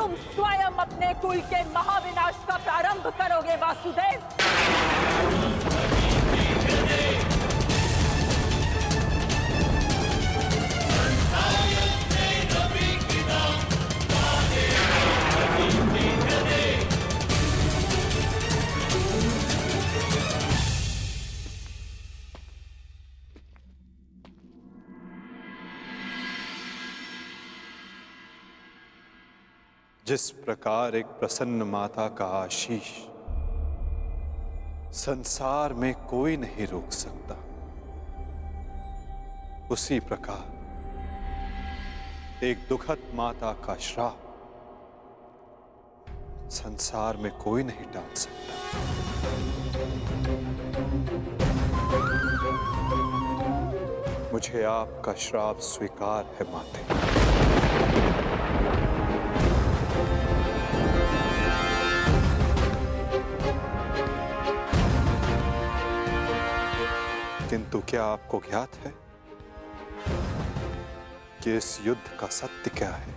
तुम स्वयं अपने कुल के महाविनाश का प्रारंभ करोगे वासुदेव। जिस प्रकार एक प्रसन्न माता का आशीष संसार में कोई नहीं रोक सकता, उसी प्रकार एक दुखद माता का श्राप संसार में कोई नहीं टाल सकता। मुझे आपका श्राप स्वीकार है माते। किंतु क्या आपको ज्ञात है कि इस युद्ध का सत्य क्या है?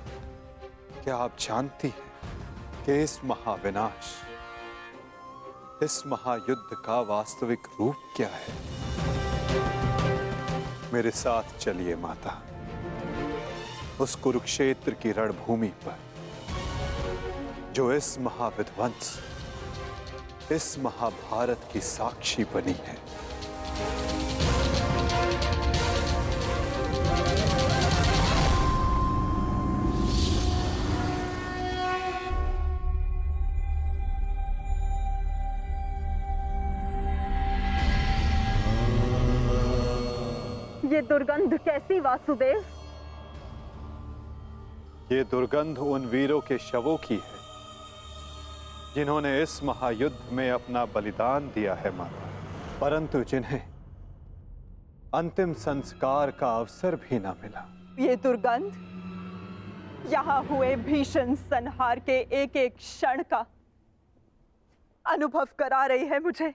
क्या आप जानती हैं कि इस महाविनाश, इस महायुद्ध का वास्तविक रूप क्या है? मेरे साथ चलिए माता, उस कुरुक्षेत्र की रणभूमि पर जो इस महाविध्वंस, इस महाभारत की साक्षी बनी है। ये दुर्गंध कैसी वासुदेव? ये दुर्गंध उन वीरों के शवों की है जिन्होंने इस महायुद्ध में अपना बलिदान दिया है माता, परंतु जिन्हें अंतिम संस्कार का अवसर भी न मिला। ये दुर्गंध यहाँ हुए भीषण संहार के एक एक क्षण का अनुभव करा रही है मुझे।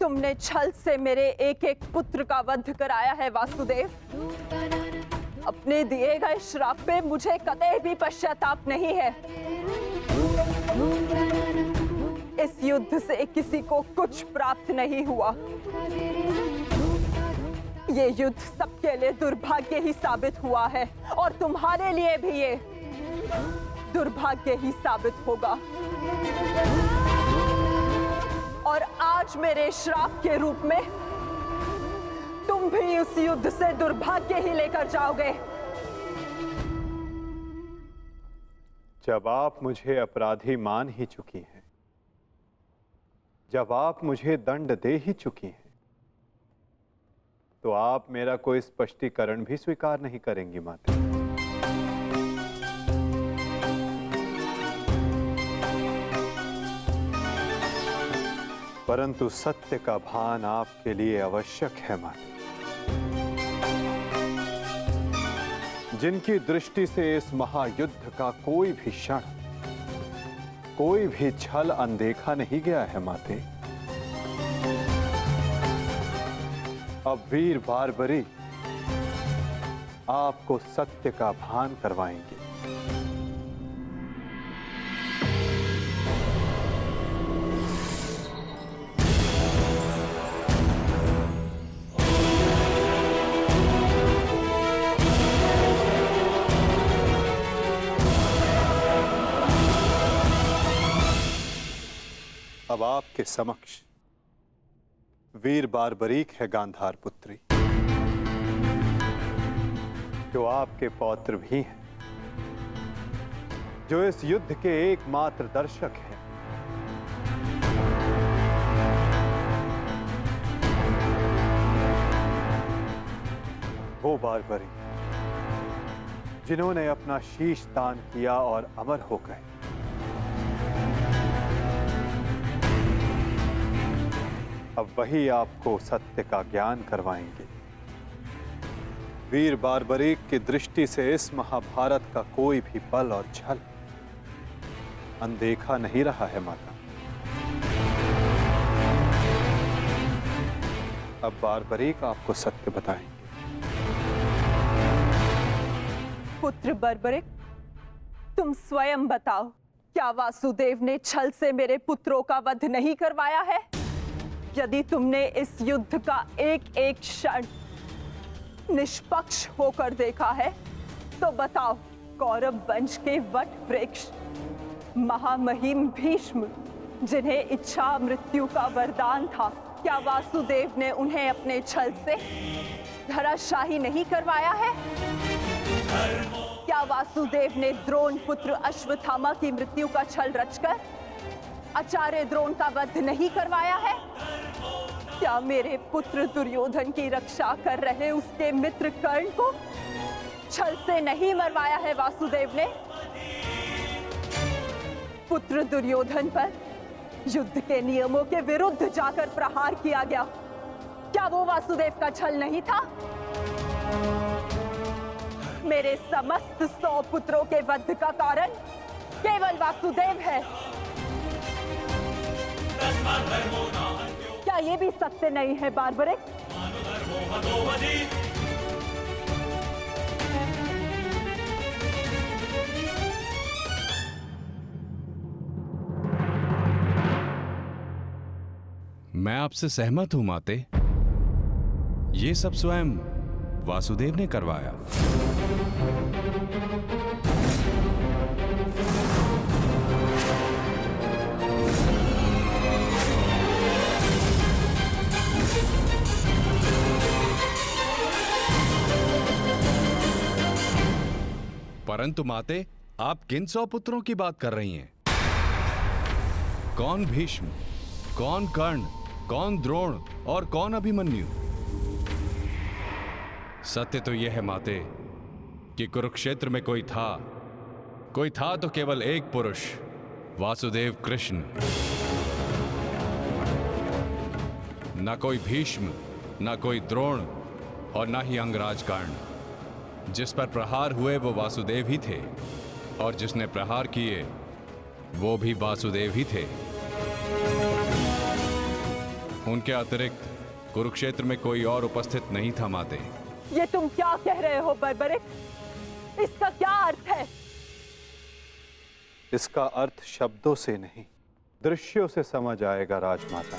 तुमने छल से मेरे एक एक पुत्र का वध कराया है वासुदेव। अपने दिए गए श्राप पे मुझे कतई भी पश्चाताप नहीं है। इस युद्ध से किसी को कुछ प्राप्त नहीं हुआ। ये युद्ध सबके लिए दुर्भाग्य ही साबित हुआ है और तुम्हारे लिए भी ये दुर्भाग्य ही साबित होगा। और आज मेरे श्राप के रूप में तुम भी उस युद्ध से दुर्भाग्य ही लेकर जाओगे। जब आप मुझे अपराधी मान ही चुकी हैं, जब आप मुझे दंड दे ही चुकी हैं, तो आप मेरा कोई स्पष्टीकरण भी स्वीकार नहीं करेंगी माता। परंतु सत्य का भान आपके लिए आवश्यक है माता। जिनकी दृष्टि से इस महायुद्ध का कोई भी क्षण, कोई भी छल अनदेखा नहीं गया है माते। अब वीर बारबरी आपको सत्य का भान करवाएंगे। अब आपके समक्ष वीर बारबरीक है गांधार पुत्री, जो आपके पौत्र भी हैं, जो इस युद्ध के एकमात्र दर्शक हैं। वो बारबरी जिन्होंने अपना शीश दान किया और अमर हो गए। अब वही आपको सत्य का ज्ञान करवाएंगे। वीर बारबरीक की दृष्टि से इस महाभारत का कोई भी पल और छल अनदेखा नहीं रहा है माता। अब बारबरीक आपको सत्य बताएंगे। पुत्र बर्बरिक, तुम स्वयं बताओ, क्या वासुदेव ने छल से मेरे पुत्रों का वध नहीं करवाया है? यदि तुमने इस युद्ध का एक एक क्षण निष्पक्ष होकर देखा है, तो बताओ, कौरव वंश के वट वृक्ष महामहिम भीष्म, जिन्हें इच्छा मृत्यु का वरदान था, क्या वासुदेव ने उन्हें अपने छल से धराशाही नहीं करवाया है? क्या वासुदेव ने द्रोण पुत्र अश्वत्थामा की मृत्यु का छल रचकर आचार्य द्रोण का वध नहीं करवाया है? क्या मेरे पुत्र दुर्योधन की रक्षा कर रहे उसके मित्र कर्ण को छल से नहीं मरवाया है वासुदेव ने? पुत्र दुर्योधन पर युद्ध के नियमों के विरुद्ध जाकर प्रहार किया गया, क्या वो वासुदेव का छल नहीं था? मेरे समस्त 100 पुत्रों के वध का कारण केवल वासुदेव है। क्या ये भी सत्य नहीं है बार्बरिक? मैं आपसे सहमत हूं माते। ये सब स्वयं वासुदेव ने करवाया। परंतु माते, आप किन 100 पुत्रों की बात कर रही हैं? कौन भीष्म, कौन कर्ण, कौन द्रोण और कौन अभिमन्यु? सत्य तो यह है माते कि कुरुक्षेत्र में कोई था तो केवल एक पुरुष, वासुदेव कृष्ण। न कोई भीष्म, न कोई द्रोण और न ही अंगराज कर्ण। जिस पर प्रहार हुए वो वासुदेव ही थे, और जिसने प्रहार किए वो भी वासुदेव ही थे। उनके अतिरिक्त कुरुक्षेत्र में कोई और उपस्थित नहीं था माते। ये तुम क्या कह रहे हो बर्बरिक? इसका क्या अर्थ है? इसका अर्थ शब्दों से नहीं, दृश्यों से समझ आएगा राजमाता।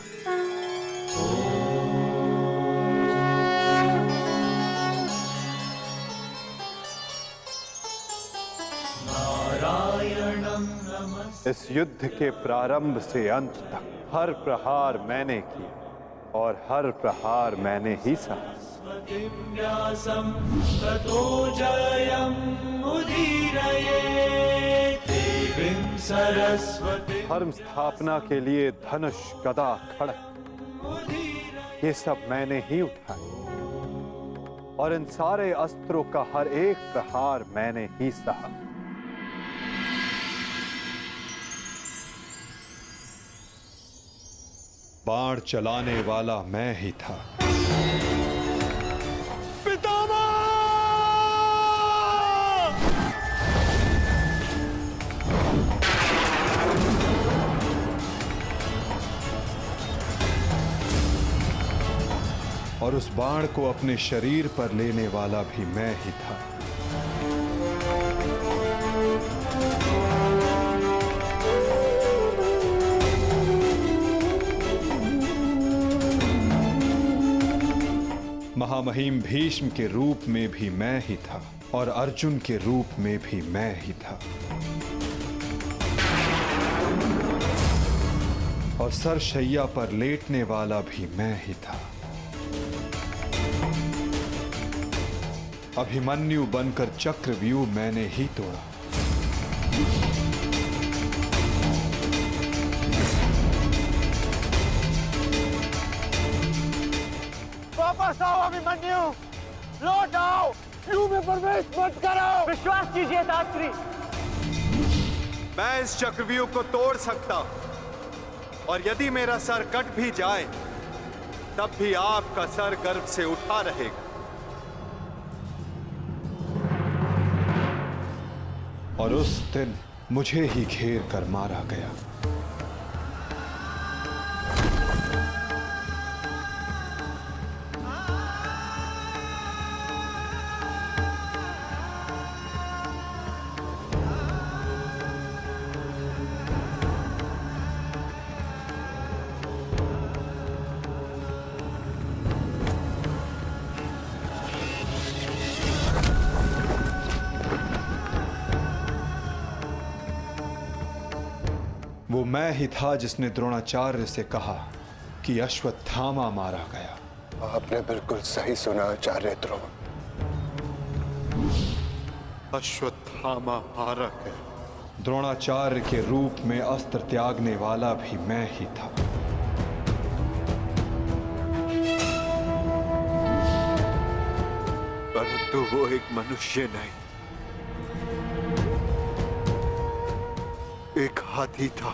इस युद्ध के प्रारंभ से अंत तक हर प्रहार मैंने किया और हर प्रहार मैंने ही सहा। धर्म स्थापना के लिए धनुष, गदा, खड्ग, ये सब मैंने ही उठाए और इन सारे अस्त्रों का हर एक प्रहार मैंने ही सहा। बाण चलाने वाला मैं ही था। पितामह! और उस बाण को अपने शरीर पर लेने वाला भी मैं ही था। महामहिम भीष्म के रूप में भी मैं ही था और अर्जुन के रूप में भी मैं ही था। और सरशैया पर लेटने वाला भी मैं ही था। अभिमन्यु बनकर चक्रव्यूह मैंने ही तोड़ा। वापस आओ अभिमन्यु, लौट आओ, व्यूह में प्रवेश मत करो। विश्वास कीजिए दात्री, मैं इस चक्रव्यूह को तोड़ सकता हूं, और यदि मेरा सर कट भी जाए तब भी आपका सर गर्व से उठा रहेगा। और उस दिन मुझे ही घेर कर मारा गया। वो मैं ही था जिसने द्रोणाचार्य से कहा कि अश्वत्थामा मारा गया। आपने बिल्कुल सही सुना आचार्य द्रोण। अश्वत्थामा मारा गया। द्रोणाचार्य के रूप में अस्त्र त्यागने वाला भी मैं ही था। परंतु वो एक मनुष्य नहीं, एक हाथी था।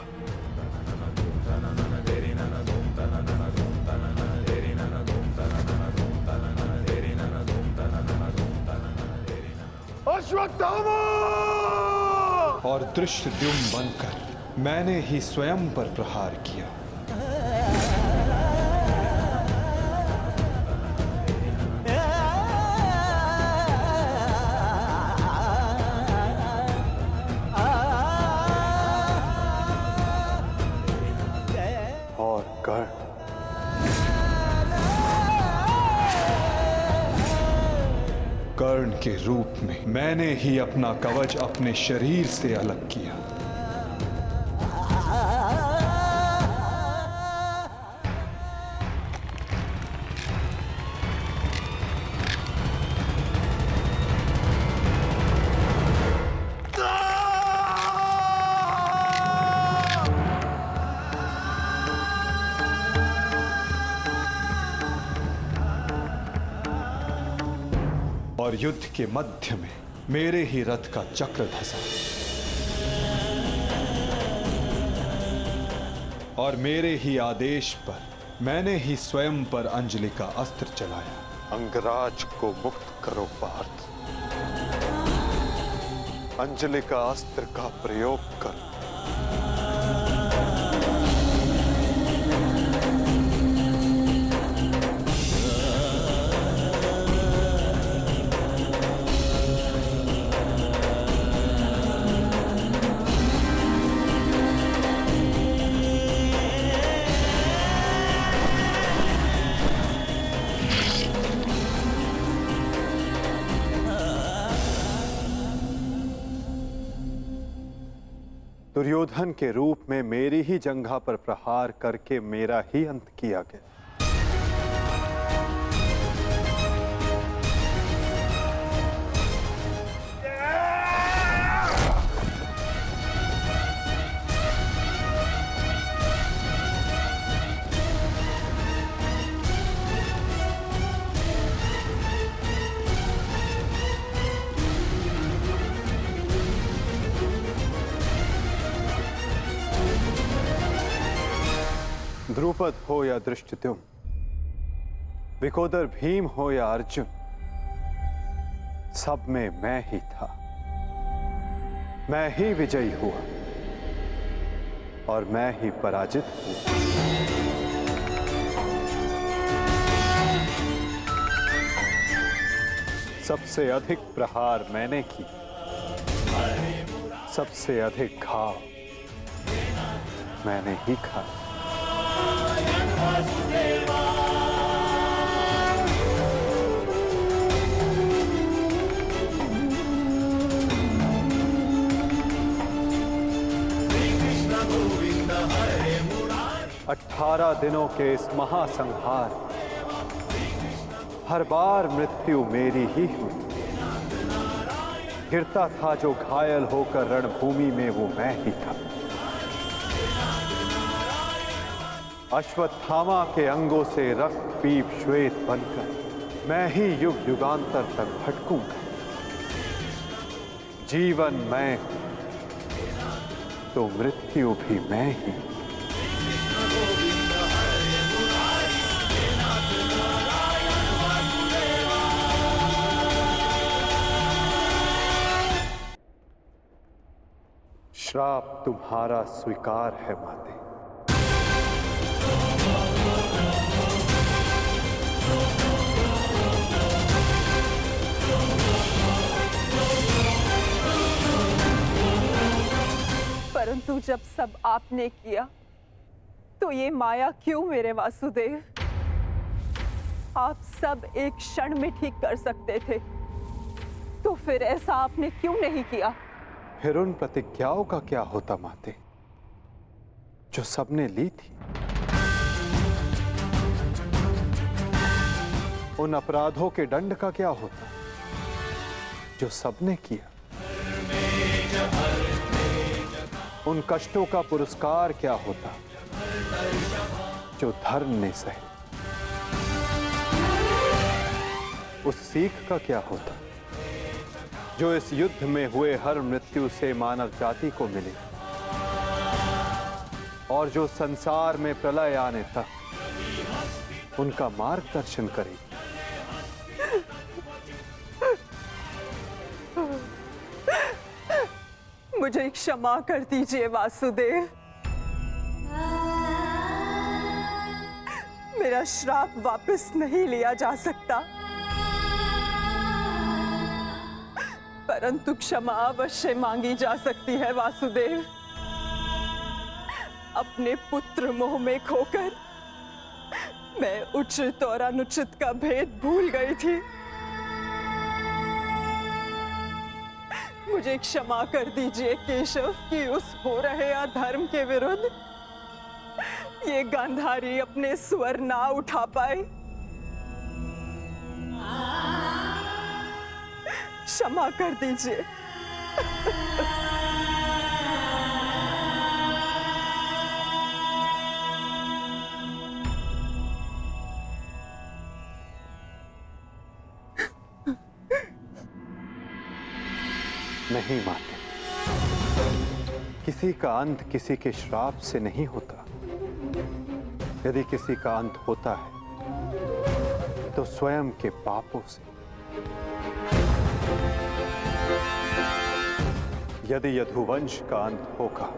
अश्वत्थामा! और दृष्टद्युम्न बनकर मैंने ही स्वयं पर प्रहार किया। और कर्ण के रूप में मैंने ही अपना कवच अपने शरीर से अलग किया। और युद्ध के मध्य में मेरे ही रथ का चक्र धंसा और मेरे ही आदेश पर मैंने ही स्वयं पर अंजलि का अस्त्र चलाया। अंगराज को मुक्त करो पार्थ। अंजलि का अस्त्र का प्रयोग करो। दुर्योधन के रूप में मेरी ही जंघा पर प्रहार करके मेरा ही अंत किया गया। द्रुपद हो या धृष्टद्युम्न, विकोदर भीम हो या अर्जुन, सब में मैं ही था। मैं ही विजयी हुआ और मैं ही पराजित हुआ। सबसे अधिक प्रहार मैंने की, सबसे अधिक घाव मैंने ही खाया। अठारह दिनों के इस महासंहार हर बार मृत्यु मेरी ही हुई। गिरता था जो घायल होकर रणभूमि में वो मैं ही था। अश्वत्थामा के अंगों से रक्त पीप श्वेत बनकर मैं ही युग युगांतर तक भटकूंगा। जीवन मैं तो मृत्यु भी मैं ही। श्राप तुम्हारा स्वीकार है माते। परंतु जब सब आपने किया तो ये माया क्यों मेरे वासुदेव? आप सब एक क्षण में ठीक कर सकते थे, तो फिर ऐसा आपने क्यों नहीं किया? फिर उन प्रतिज्ञाओं का क्या होता माते? जो सबने ली थी, उन अपराधों के दंड का क्या होता जो सबने किया? उन कष्टों का पुरस्कार क्या होता जो धर्म ने सहे? उस सीख का क्या होता जो इस युद्ध में हुए हर मृत्यु से मानव जाति को मिले और जो संसार में प्रलय आने तक उनका मार्गदर्शन करेगी? मुझे क्षमा कर दीजिए वासुदेव। मेरा श्राप वापस नहीं लिया जा सकता, परंतु क्षमा अवश्य मांगी जा सकती है वासुदेव। अपने पुत्र मोह में खोकर मैं उचित और अनुचित का भेद भूल गई थी। मुझे क्षमा कर दीजिए केशव कि उस हो रहे अधर्म के विरुद्ध ये गांधारी अपने स्वर ना उठा पाए। क्षमा कर दीजिए। नहीं माते, किसी का अंत किसी के श्राप से नहीं होता। यदि किसी का अंत होता है तो स्वयं के पापों से। यदि यदुवंश का अंत होगा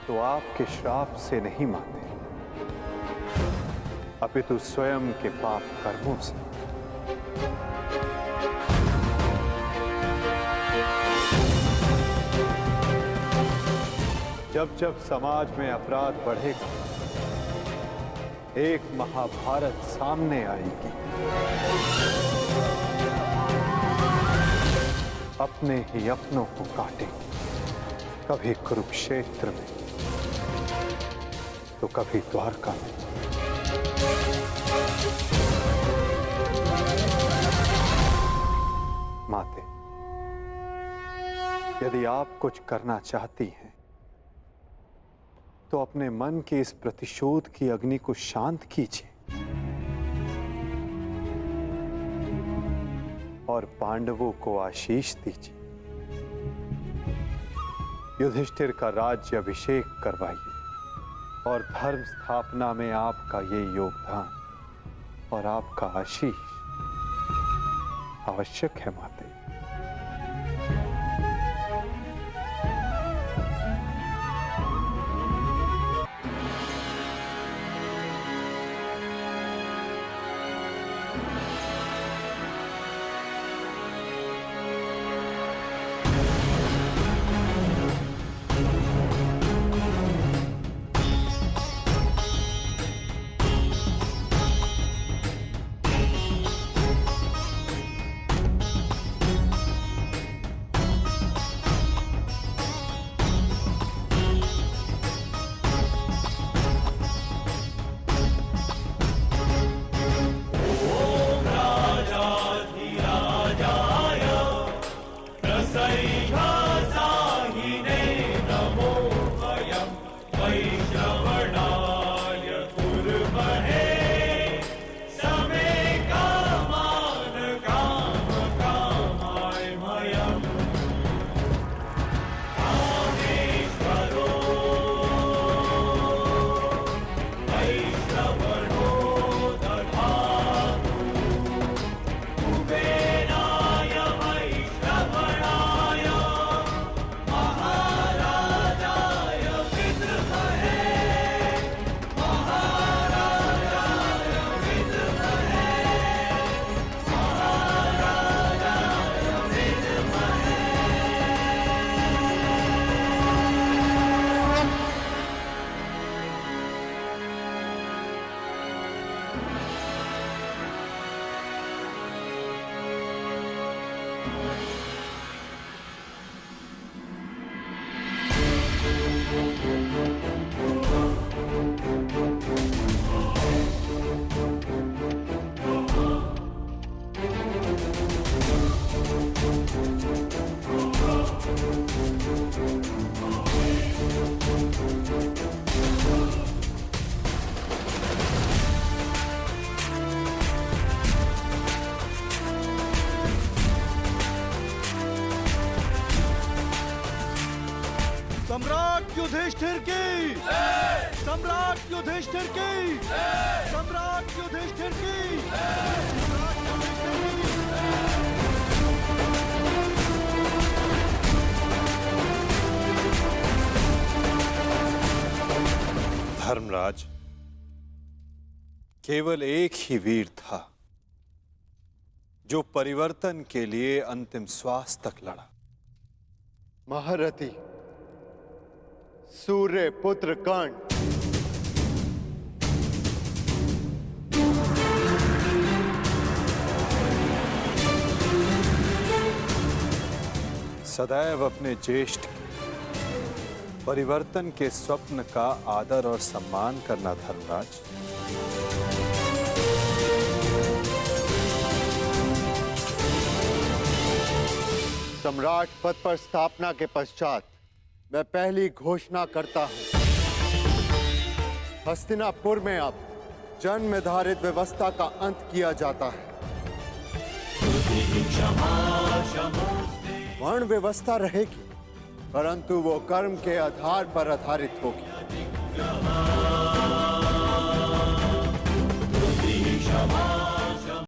तो आपके श्राप से नहीं माते, अपितु स्वयं के पाप कर्मों से। जब जब समाज में अपराध बढ़ेगा, एक महाभारत सामने आएगी। अपने ही अपनों को काटेंगे, कभी कुरुक्षेत्र में तो कभी द्वारका में। माते, यदि आप कुछ करना चाहती हैं तो अपने मन के इस प्रतिशोध की अग्नि को शांत कीजिए और पांडवों को आशीष दीजिए। युधिष्ठिर का राज्य अभिषेक करवाइए और धर्म स्थापना में आपका ये योगदान और आपका आशीष आवश्यक है माते। सम्राट युधिष्ठिर की सम्राट युधिष्ठिर की सम्राट युधिष्ठिर की धर्मराज, केवल एक ही वीर था जो परिवर्तन के लिए अंतिम श्वास तक लड़ा। महारथी सूर्य पुत्र कर्ण। सदैव अपने ज्येष्ठ के परिवर्तन के स्वप्न का आदर और सम्मान करना धर्मराज। सम्राट पद पर स्थापना के पश्चात मैं पहली घोषणा करता हूं, हस्तिनापुर में अब जन्म निर्धारित व्यवस्था का अंत किया जाता है। वर्ण व्यवस्था रहेगी, परंतु वो कर्म के आधार पर आधारित होगी।